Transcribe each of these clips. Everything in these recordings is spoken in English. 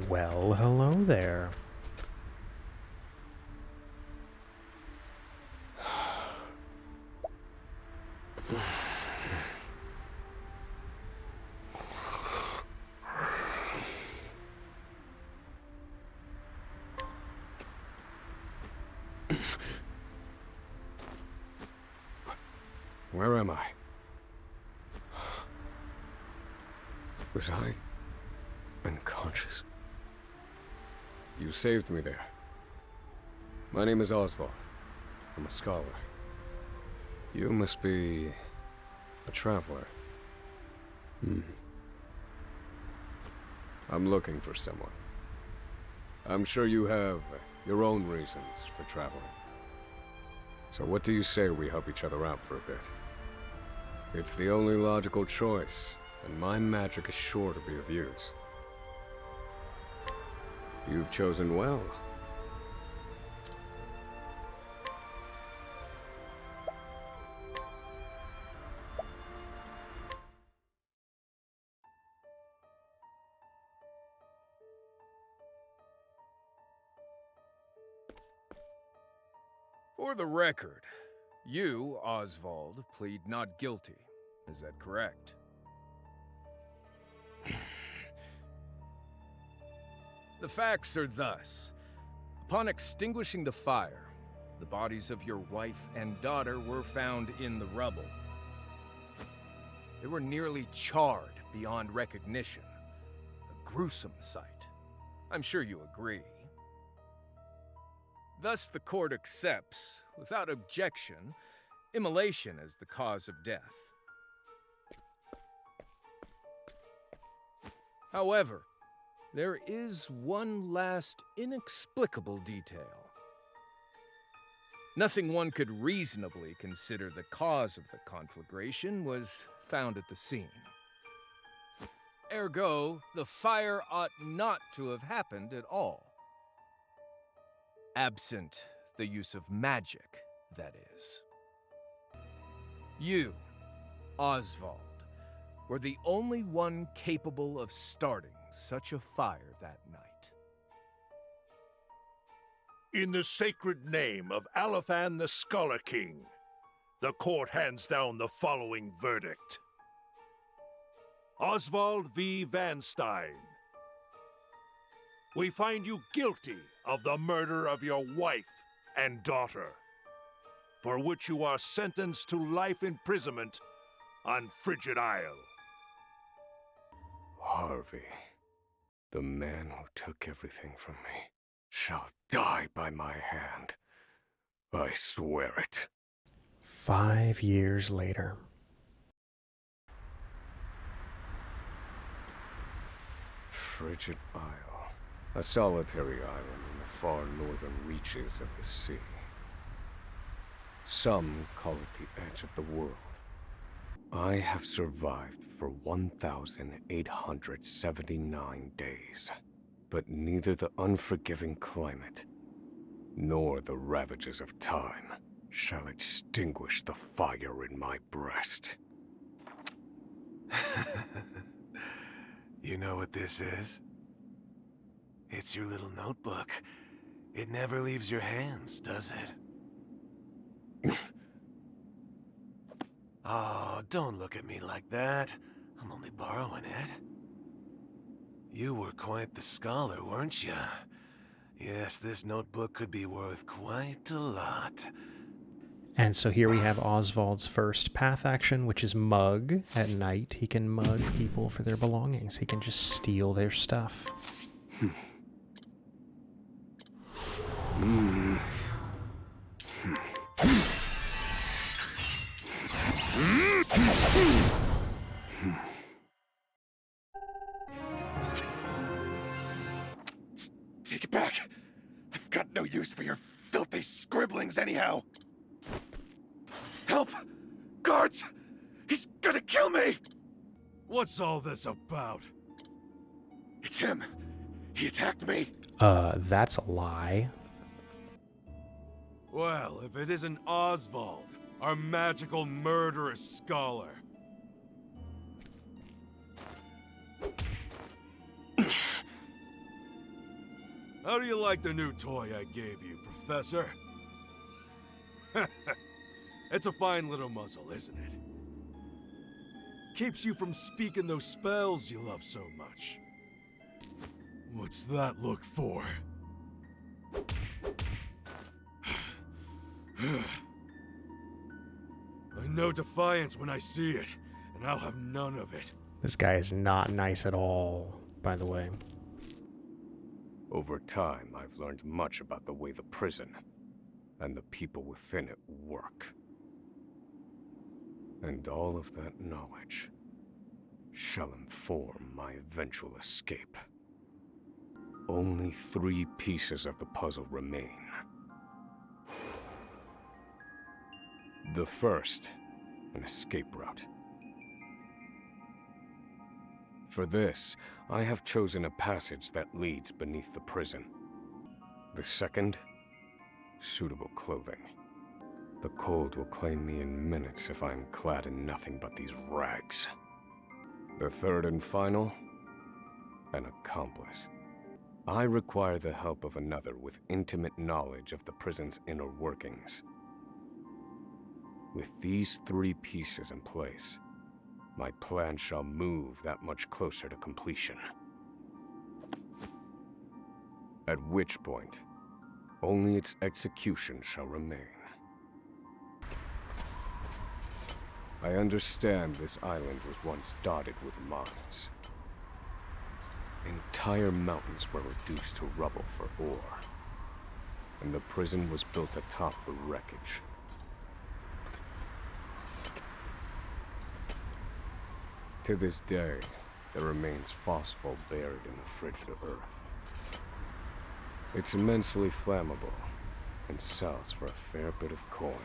Well, hello there. Where am I? Was I unconscious? You saved me there. My name is Osvald. I'm a scholar. You must be a traveler. I'm looking for someone. I'm sure you have your own reasons for traveling. So what do you say we help each other out for a bit? It's the only logical choice, and my magic is sure to be of use. You've chosen well. For the record, you, Osvald, plead not guilty. Is that correct? The facts are thus. Upon extinguishing the fire, the bodies of your wife and daughter were found in the rubble. They were nearly charred beyond recognition. A gruesome sight. I'm sure you agree. Thus, the court accepts, without objection, immolation as the cause of death. However, there is one last inexplicable detail. Nothing one could reasonably consider the cause of the conflagration was found at the scene. Ergo, the fire ought not to have happened at all. Absent the use of magic, that is. You, Osvald, were the only one capable of starting such a fire that night. In the sacred name of Alephan the Scholar King, the court hands down the following verdict. Osvald V. Van Stein, we find you guilty of the murder of your wife and daughter, for which you are sentenced to life imprisonment on Frigid Isle. Harvey, the man who took everything from me, shall die by my hand. I swear it. 5 years later. Frigid Isle. A solitary island in the far northern reaches of the sea. Some call it the edge of the world. I have survived for 1,879 days, but neither the unforgiving climate nor the ravages of time shall extinguish the fire in my breast. You know what this is? It's your little notebook. It never leaves your hands, does it? Oh, don't look at me like that. I'm only borrowing it. You were quite the scholar, weren't you? Yes, this notebook could be worth quite a lot. And so here we have Oswald's first path action, which is mug. At night, he can mug people for their belongings. He can just steal their stuff. Take it back. I've got no use for your filthy scribblings anyhow. Help! Guards! He's gonna kill me! What's all this about? It's him. He attacked me. That's a lie. Well, if it isn't Osvald, our magical murderous scholar. How do you like the new toy I gave you, Professor? It's a fine little muzzle, isn't it? Keeps you from speaking those spells you love so much. What's that look for? I know defiance when I see it, and I'll have none of it. This guy is not nice at all, by the way. Over time, I've learned much about the way the prison and the people within it work. And all of that knowledge shall inform my eventual escape. Only 3 pieces of the puzzle remain. The first, an escape route. For this, I have chosen a passage that leads beneath the prison. The second, suitable clothing. The cold will claim me in minutes if I am clad in nothing but these rags. The third and final, an accomplice. I require the help of another with intimate knowledge of the prison's inner workings. With these 3 pieces in place, my plan shall move that much closer to completion. At which point, only its execution shall remain. I understand this island was once dotted with mines. Entire mountains were reduced to rubble for ore, and the prison was built atop the wreckage. To this day, there remains phosphate buried in the frigid earth. It's immensely flammable and sells for a fair bit of coin.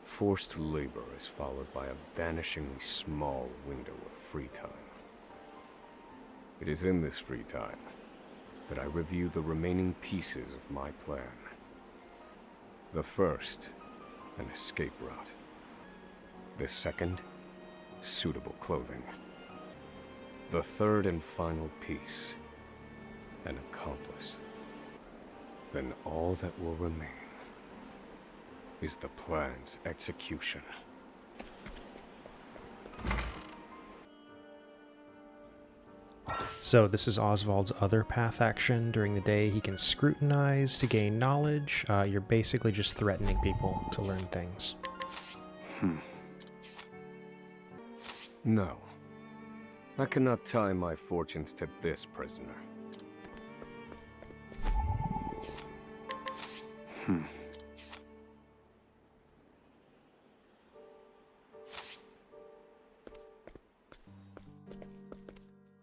Forced labor is followed by a vanishingly small window of free time. It is in this free time that I review the remaining pieces of my plan. The first, an escape route. The second, suitable clothing. The third and final piece, an accomplice. Then all that will remain is the plan's execution. So this is Osvald's other path action. During the day, he can scrutinize to gain knowledge. You're basically just threatening people to learn things. No. I cannot tie my fortunes to this prisoner.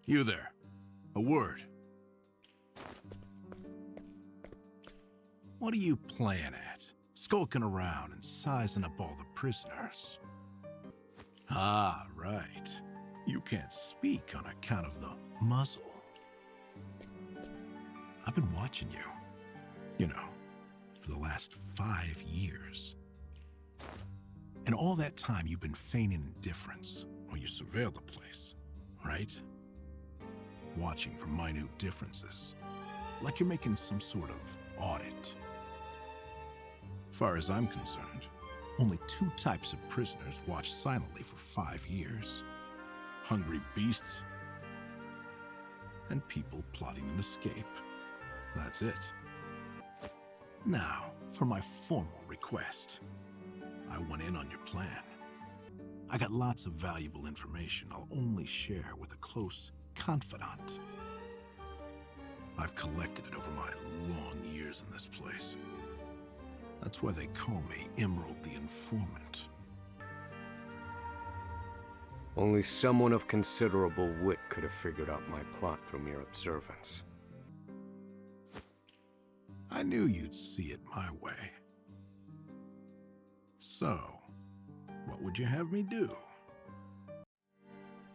You there. A word. What are you playing at? Skulking around and sizing up all the prisoners. Ah, right. You can't speak on account of the muzzle. I've been watching you. You know, for the last 5 years. And all that time you've been feigning indifference while you surveilled the place, right? Watching for minute differences, like you're making some sort of audit. Far as I'm concerned, only 2 types of prisoners watched silently for 5 years. Hungry beasts and people plotting an escape. That's it. Now, for my formal request. I went in on your plan. I got lots of valuable information I'll only share with a close confidant. I've collected it over my long years in this place. That's why they call me Emerald the Informant. Only someone of considerable wit could have figured out my plot through mere observance. I knew you'd see it my way. So, what would you have me do?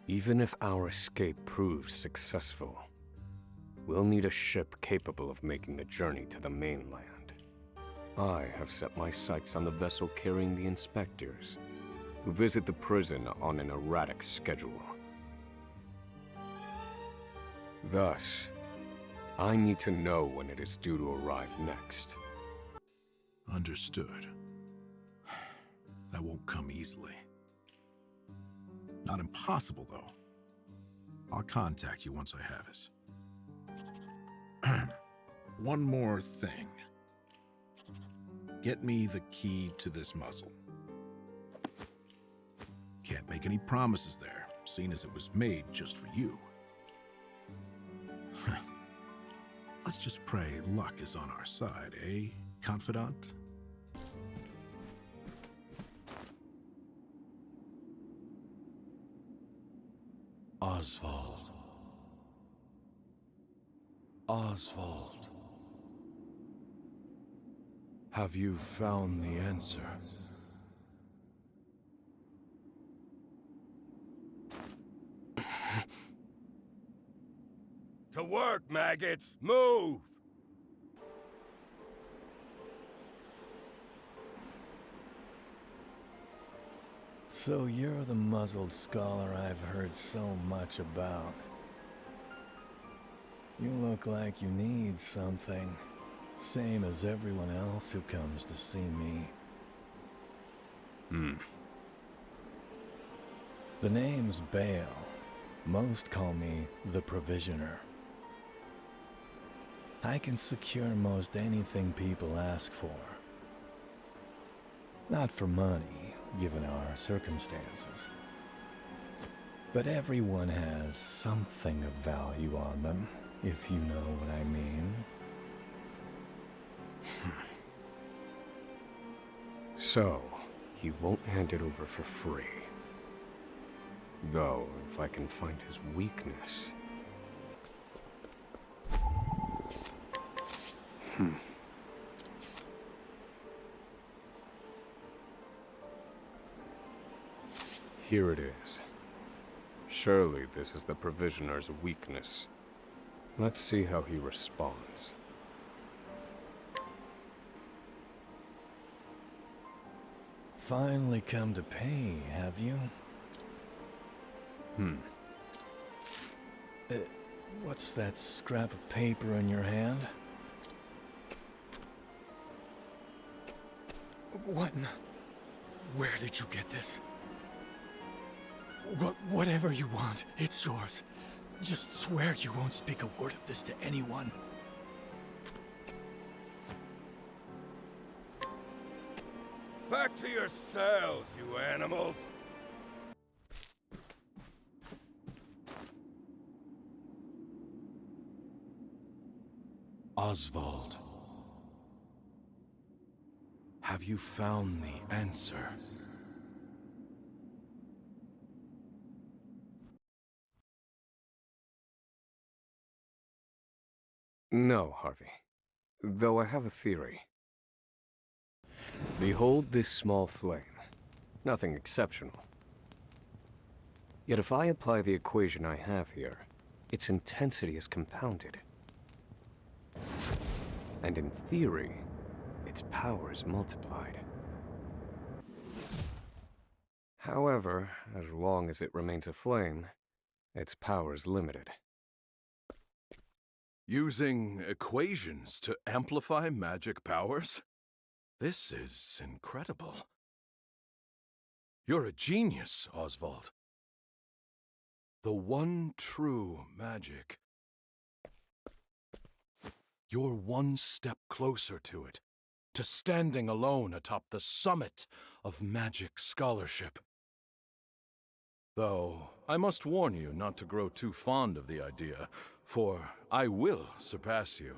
Even if our escape proves successful, we'll need a ship capable of making the journey to the mainland. I have set my sights on the vessel carrying the inspectors, who visit the prison on an erratic schedule. Thus, I need to know when it is due to arrive next. Understood. That won't come easily. Not impossible, though. I'll contact you once I have it. One more thing. Get me the key to this muzzle. Can't make any promises there, seeing as it was made just for you. Let's just pray luck is on our side, eh, confidant? Osvald. Osvald. Have you found the answer? To work, maggots! Move! So you're the muzzled scholar I've heard so much about. You look like you need something. Same as everyone else who comes to see me. The name's Bale. Most call me the Provisioner. I can secure most anything people ask for. Not for money, given our circumstances. But everyone has something of value on them, if you know what I mean. So, he won't hand it over for free. Though, if I can find his weakness... Here it is. Surely this is the Provisioner's weakness. Let's see how he responds. Finally come to pay, have you? What's that scrap of paper in your hand? Where did you get this? Whatever you want, it's yours. Just swear you won't speak a word of this to anyone. Back to your cells, you animals! Osvald. Have you found the answer? No, Harvey. Though I have a theory. Behold this small flame. Nothing exceptional. Yet if I apply the equation I have here, its intensity is compounded. And in theory, its power is multiplied. However, as long as it remains a flame, its power is limited. Using equations to amplify magic powers? This is incredible. You're a genius, Osvald. The one true magic. You're one step closer to it, to standing alone atop the summit of magic scholarship. Though, I must warn you not to grow too fond of the idea, for I will surpass you.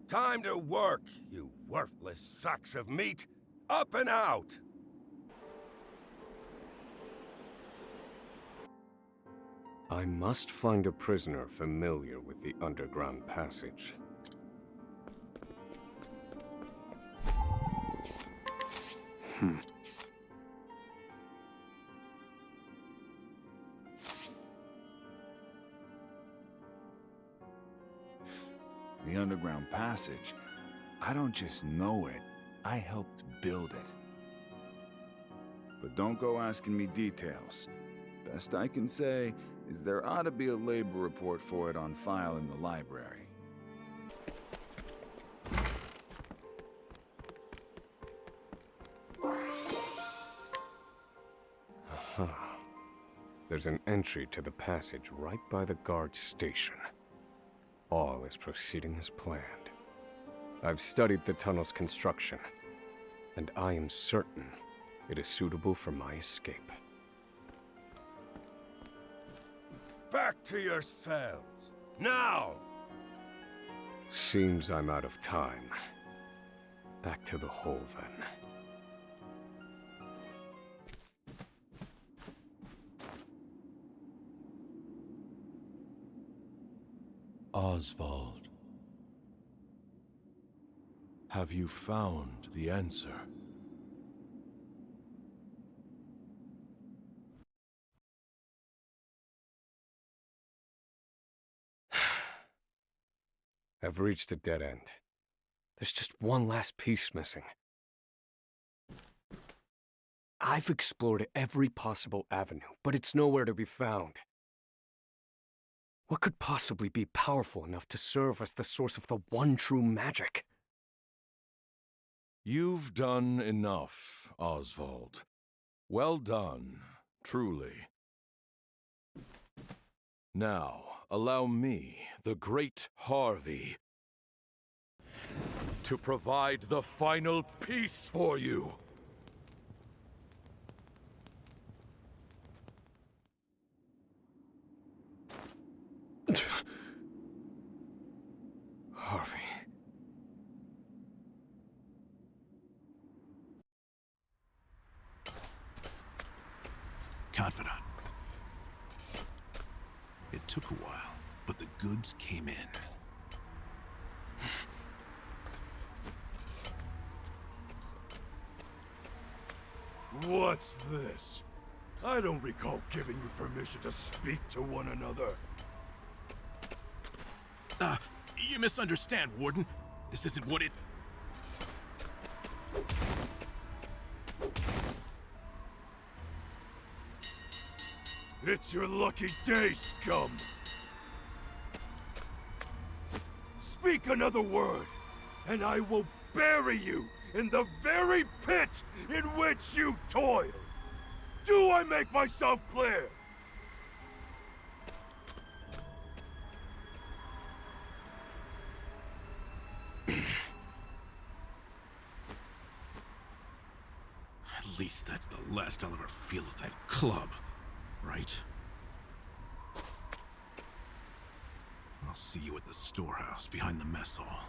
Time to work, you worthless sacks of meat! Up and out! I must find a prisoner familiar with the underground passage. The underground passage. I don't just know it, I helped build it. But don't go asking me details. Best I can say is there ought to be a labor report for it on file in the library. Aha. There's an entry to the passage right by the guard station. All is proceeding as planned. I've studied the tunnel's construction, and I am certain it is suitable for my escape. Back to yourselves! Now! Seems I'm out of time. Back to the hole, then. Osvald. Have you found the answer? I've reached a dead end. There's just one last piece missing. I've explored every possible avenue, but it's nowhere to be found. What could possibly be powerful enough to serve as the source of the one true magic? You've done enough, Osvald. Well done, truly. Now, allow me, the great Harvey, to provide the final piece for you. Harvey. Confidant. It took a while, but the goods came in. What's this? I don't recall giving you permission to speak to one another. You misunderstand, Warden. This isn't what it... It's your lucky day, scum! Speak another word, and I will bury you in the very pit in which you toil! Do I make myself clear? At least that's the last I'll ever feel of that club, right? I'll see you at the storehouse behind the mess hall.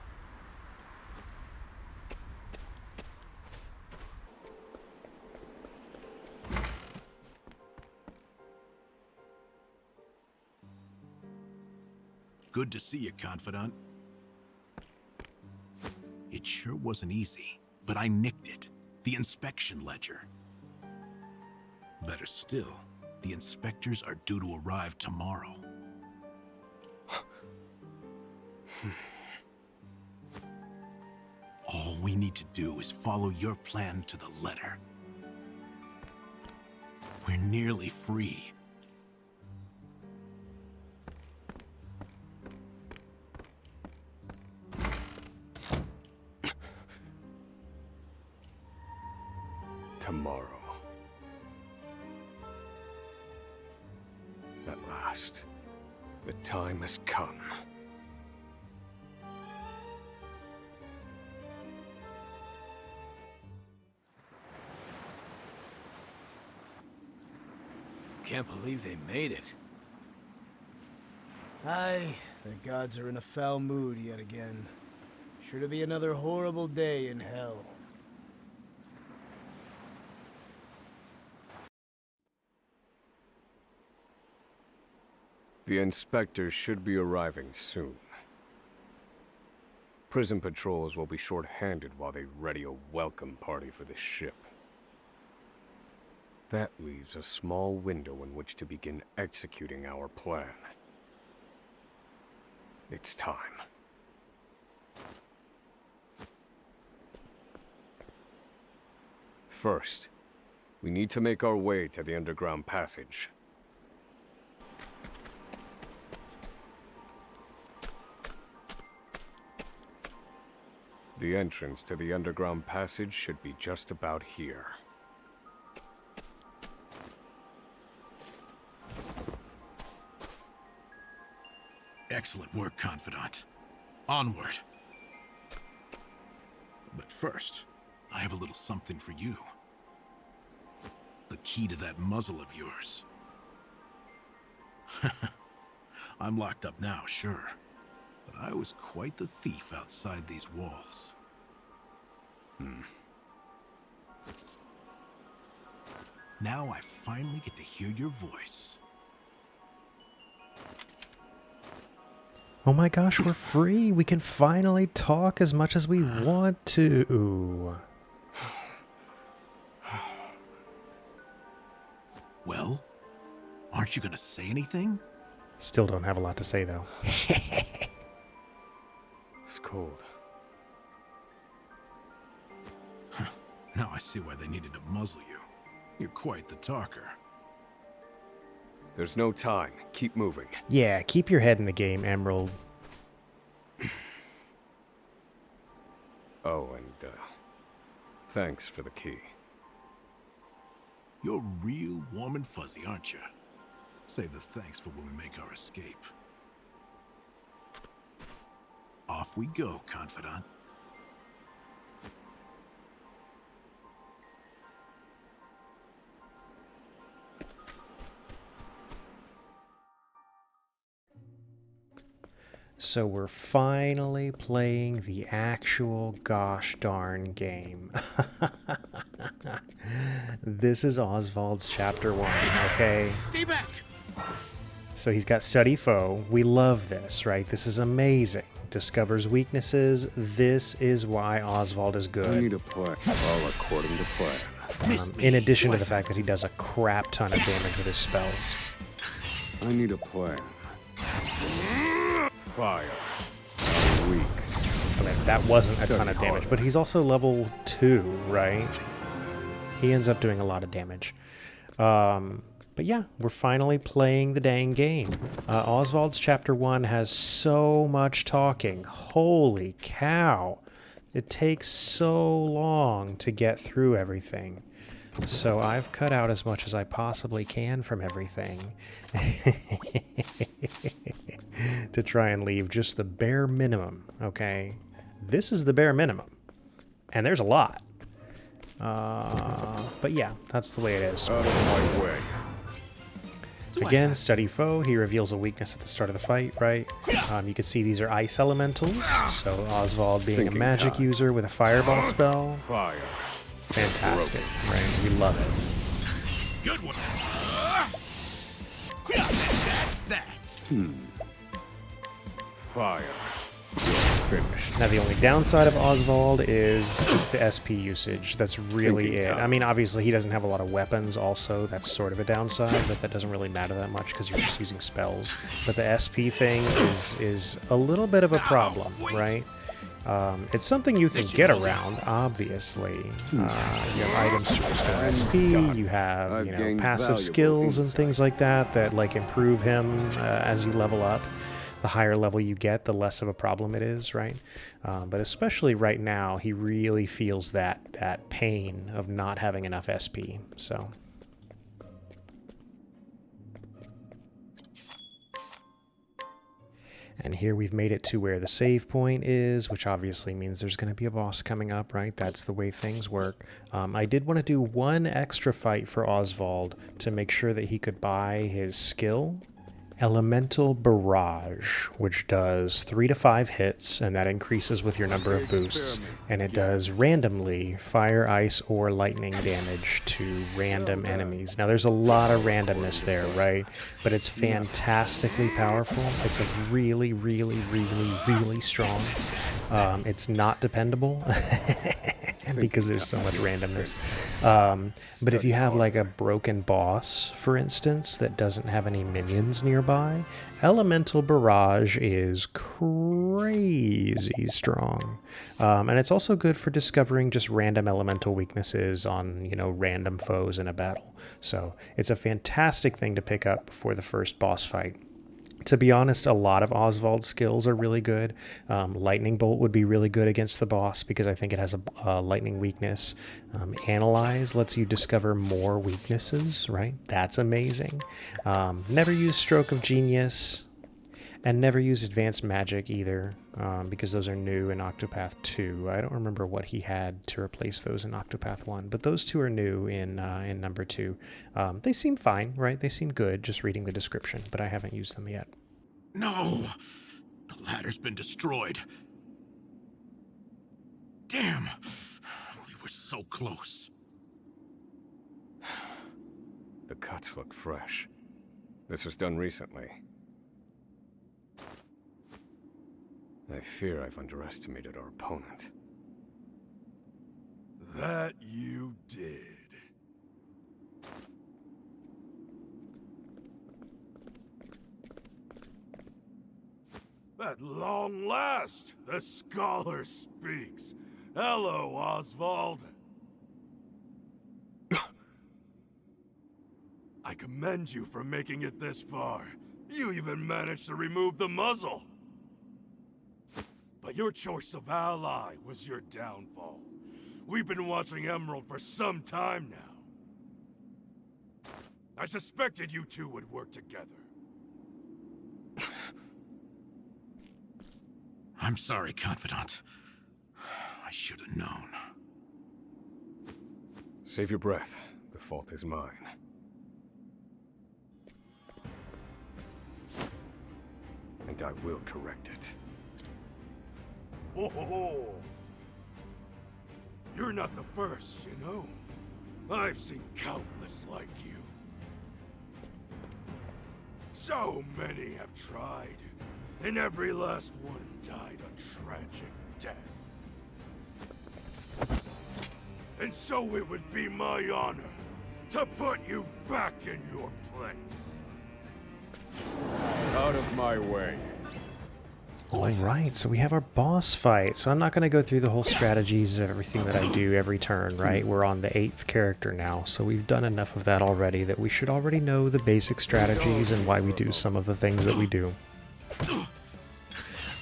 Good to see you, Confidant. It sure wasn't easy, but I nicked it. The inspection ledger. Better still, the inspectors are due to arrive tomorrow. All we need to do is follow your plan to the letter. We're nearly free. Tomorrow. At last, the time has come. Can't believe they made it. Aye, the gods are in a foul mood yet again. Sure to be another horrible day in hell. The inspectors should be arriving soon. Prison patrols will be short-handed while they ready a welcome party for the ship. That leaves a small window in which to begin executing our plan. It's time. First, we need to make our way to the underground passage. The entrance to the underground passage should be just about here. Excellent work, Confidant. Onward. But first, I have a little something for you. The key to that muzzle of yours. I'm locked up now, sure. But I was quite the thief outside these walls. Now I finally get to hear your voice. Oh my gosh, we're free. We can finally talk as much as we want to. Well, aren't you gonna say anything? Still don't have a lot to say, though. It's cold. Now I see why they needed to muzzle you. You're quite the talker. There's no time. Keep moving. Yeah, keep your head in the game, Emerald. Oh, and, thanks for the key. You're real warm and fuzzy, aren't you? Save the thanks for when we make our escape. Off we go, Confidant. So we're finally playing the actual gosh darn game. This is Osvald's chapter 1, okay? Stay back! So he's got Study Foe. We love this, right? This is amazing. Discovers weaknesses. This is why Osvald is I good. need a plan, all according to plan. In addition to the fact that he does a crap ton of damage with his spells. I need a plan. Fire. Weak. Okay, that wasn't a ton of damage, but he's also level 2, right? He ends up doing a lot of damage. But yeah, we're finally playing the dang game. Osvald's chapter 1 has so much talking. Holy cow. It takes so long to get through everything. So I've cut out as much as I possibly can from everything to try and leave just the bare minimum, okay? This is the bare minimum, and there's a lot. But yeah, that's the way it is. Out of my way. Again, Study Foe, he reveals a weakness at the start of the fight, right? You can see these are ice elementals, so Osvald being a magic user with a fireball spell. Fire. Fantastic, right? We love it. Good one. That's that. Fire. You're finished. Now, the only downside of Osvald is just the SP usage. That's really Thinking it. time. I mean, obviously, he doesn't have a lot of weapons also. That's sort of a downside, but that doesn't really matter that much because you're just using spells. But the SP thing is a little bit of a problem, right? It's something you can get around, obviously. You have items to restore SP, you have, gained passive valuable skills and insight. things like that, like, improve him as you level up. The higher level you get, the less of a problem it is, right? But especially right now, he really feels that pain of not having enough SP, so... And here we've made it to where the save point is, which obviously means there's going to be a boss coming up, right? That's the way things work. I did want to do one extra fight for Osvald to make sure that he could buy his skill. Elemental Barrage, which does 3 to 5 hits, and that increases with your number of boosts. And it does randomly fire, ice, or lightning damage to random enemies. Now, there's a lot of randomness there, right? But it's fantastically powerful. It's like really, really, really, really strong. It's not dependable because there's so much randomness. But if you have like a broken boss, for instance, that doesn't have any minions nearby, Elemental Barrage is crazy strong. And it's also good for discovering just random elemental weaknesses on, random foes in a battle. So it's a fantastic thing to pick up before the first boss fight. To be honest, a lot of Oswald's skills are really good. Lightning Bolt would be really good against the boss because I think it has a lightning weakness. Analyze lets you discover more weaknesses, right? That's amazing. Never use Stroke of Genius, and never use Advanced Magic either, because those are new in Octopath 2. I don't remember what he had to replace those in Octopath 1, but those two are new in number 2. They seem fine, right? They seem good, just reading the description, but I haven't used them yet. No! The ladder's been destroyed. Damn! We were so close. The cuts look fresh. This was done recently. I fear I've underestimated our opponent. That you did. At long last, the scholar speaks. Hello, Osvald. I commend you for making it this far. You even managed to remove the muzzle. But your choice of ally was your downfall. We've been watching Emerald for some time now. I suspected you two would work together. I'm sorry, Confidant. I should have known. Save your breath. The fault is mine. And I will correct it. Oh, you're not the first, you know. I've seen countless like you. So many have tried, and every last one died a tragic death. And so it would be my honor to put you back in your place. Out of my way. Alright, so we have our boss fight. So I'm not going to go through the whole strategies of everything that I do every turn, right? We're on the 8th character now, so we've done enough of that already that we should already know the basic strategies and why we do some of the things that we do.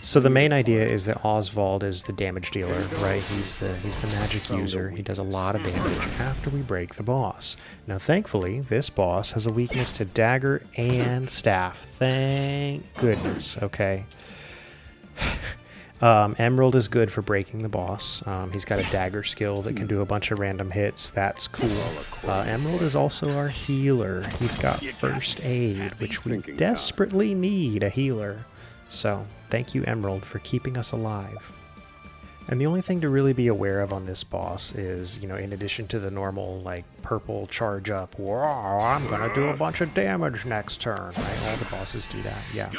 So the main idea is that Osvald is the damage dealer, right? He's the magic user. He does a lot of damage after we break the boss. Now, thankfully, this boss has a weakness to dagger and staff. Thank goodness, okay? Emerald is good for breaking the boss. He's got a dagger skill that can do a bunch of random hits. That's cool. Emerald is also our healer. He's got first aid, which we desperately need a healer. So, thank you, Emerald, for keeping us alive. And the only thing to really be aware of on this boss is, you know, in addition to the normal, like, purple charge up, wow, I'm gonna do a bunch of damage next turn, right? All the bosses do that, yeah.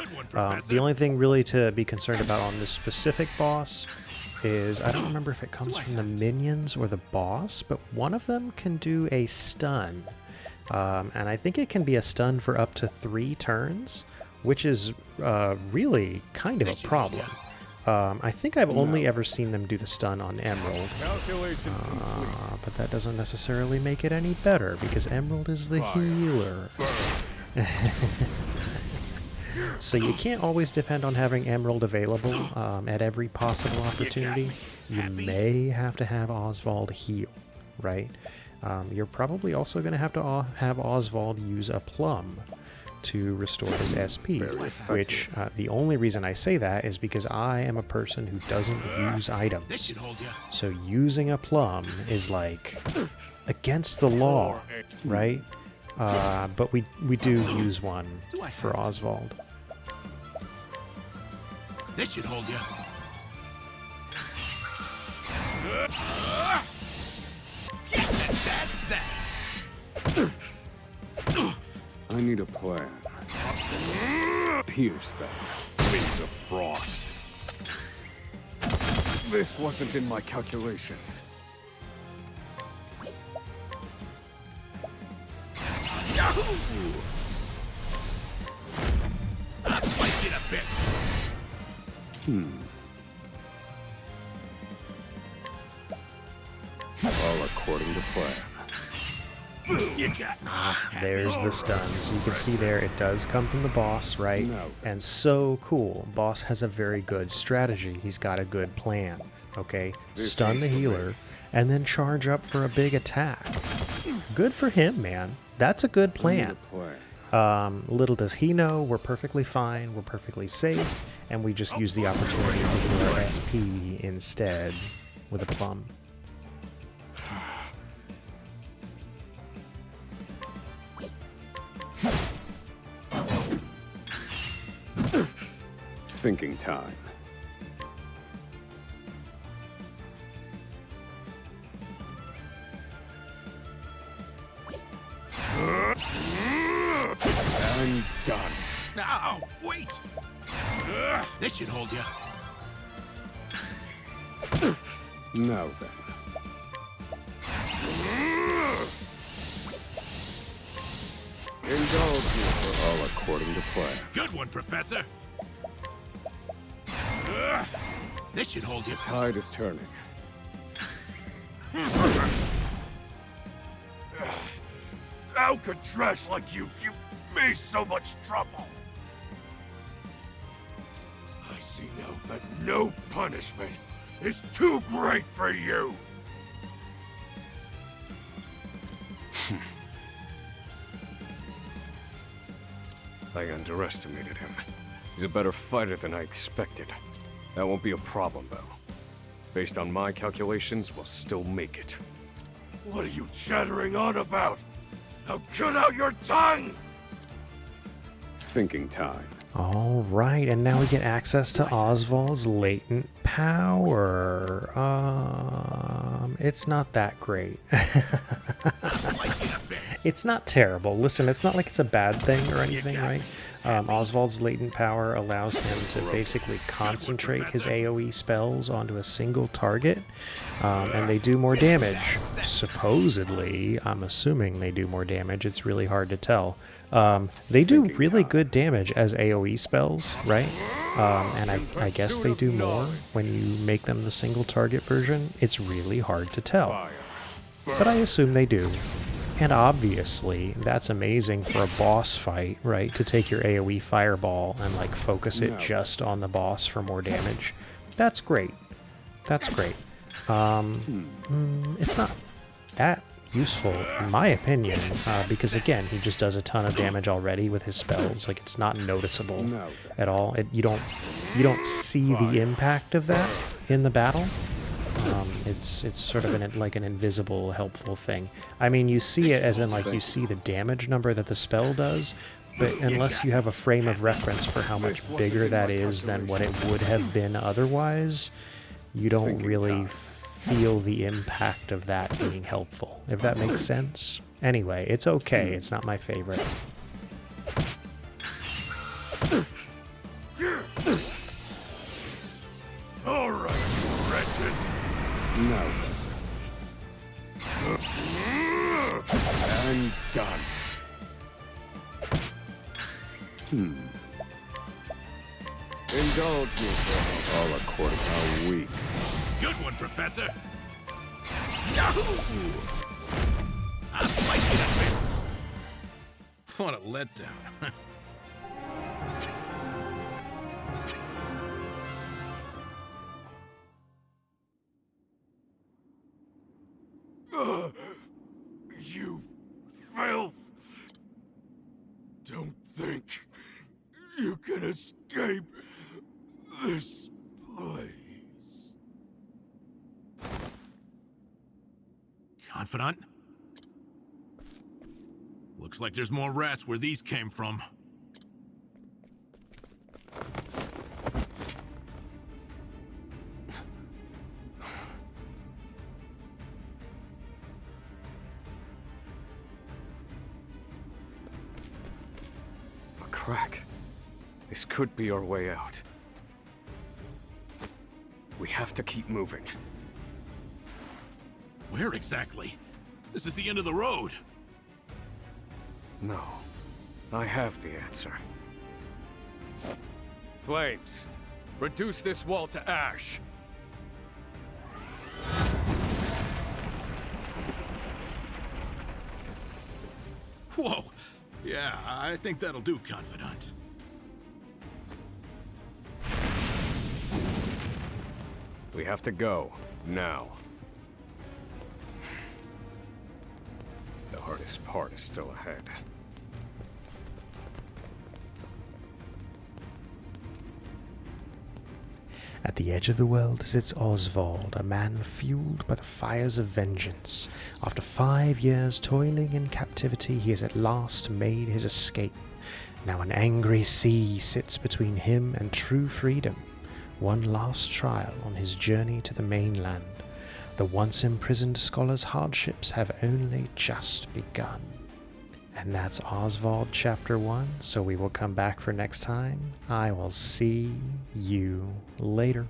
The only thing really to be concerned about on this specific boss is, I don't remember if it comes from the minions or the boss, but one of them can do a stun. And I think it can be a stun for up to 3 turns, which is really kind of a problem. I think I've only ever seen them do the stun on Emerald, but that doesn't necessarily make it any better, because Emerald is the healer. So you can't always depend on having Emerald available at every possible opportunity. You may have to have Osvald heal, right? You're probably also going to have Osvald use a plum to restore his SP, which the only reason I say that is because I am a person who doesn't use items. So using a plum is like against the law, right? But we do use one for Osvald. This should hold you. That's that. I need a plan. Pierce them. Wings of frost. This wasn't in my calculations. I'll slice it a bit. All according to plan. There's the stun. So you can see there it does come from the boss, right? And so cool. Boss has a very good strategy. He's got a good plan. Okay, stun the healer and then charge up for a big attack. Good for him, man. That's a good plan. Little does he know we're perfectly fine, we're perfectly safe, and we just use the opportunity to heal our SP instead with a plum. Thinking time. And done. Now, wait! This should hold you. Now then. Indulge me for all according to plan. Good one, Professor. This should hold you. Tide is turning. How could trash like you give me so much trouble? I see now that no punishment is too great for you. I underestimated him. He's a better fighter than I expected. That won't be a problem, though. Based on my calculations, we'll still make it. What are you chattering on about? Now cut out your tongue! Thinking time. All right, and now we get access to Osvald's latent power. It's not that great. It's not terrible. Listen, it's not like it's a bad thing or anything, right? Osvald's latent power allows him to basically concentrate his AoE spells onto a single target, and they do more damage. Supposedly, I'm assuming they do more damage. It's really hard to tell. They do really good damage as AoE spells, right? And I guess they do more when you make them the single target version. It's really hard to tell, but I assume they do. And obviously, that's amazing for a boss fight, right? To take your AoE fireball and like focus it just on the boss for more damage. That's great. That's great. It's not that useful, in my opinion, because again, he just does a ton of damage already with his spells. Like, it's not noticeable at all. You don't see the impact of that in the battle. It's sort of like an invisible, helpful thing. I mean, you see it as in like you see the damage number that the spell does, but unless you have a frame of reference for how much bigger that is than what it would have been otherwise, you don't really feel the impact of that being helpful, if that makes sense. Anyway, it's okay. It's not my favorite. All right, you wretches. Now then. And done. Indulge me for all according to how weak. Good one, Professor. I'll slice you to bits. What a letdown. You filth! Don't think you can escape this place. Confidant? Looks like there's more rats where these came from. A crack. This could be our way out. We have to keep moving. Where exactly? This is the end of the road. No. I have the answer. Flames, reduce this wall to ash. Whoa! Yeah, I think that'll do, Confidant. We have to go, now. The hardest part is still ahead. At the edge of the world sits Osvald, a man fueled by the fires of vengeance. After 5 years toiling in captivity, he has at last made his escape. Now an angry sea sits between him and true freedom. One last trial on his journey to the mainland. The once imprisoned scholar's hardships have only just begun. And that's Osvald Chapter 1, so we will come back for next time. I will see you later.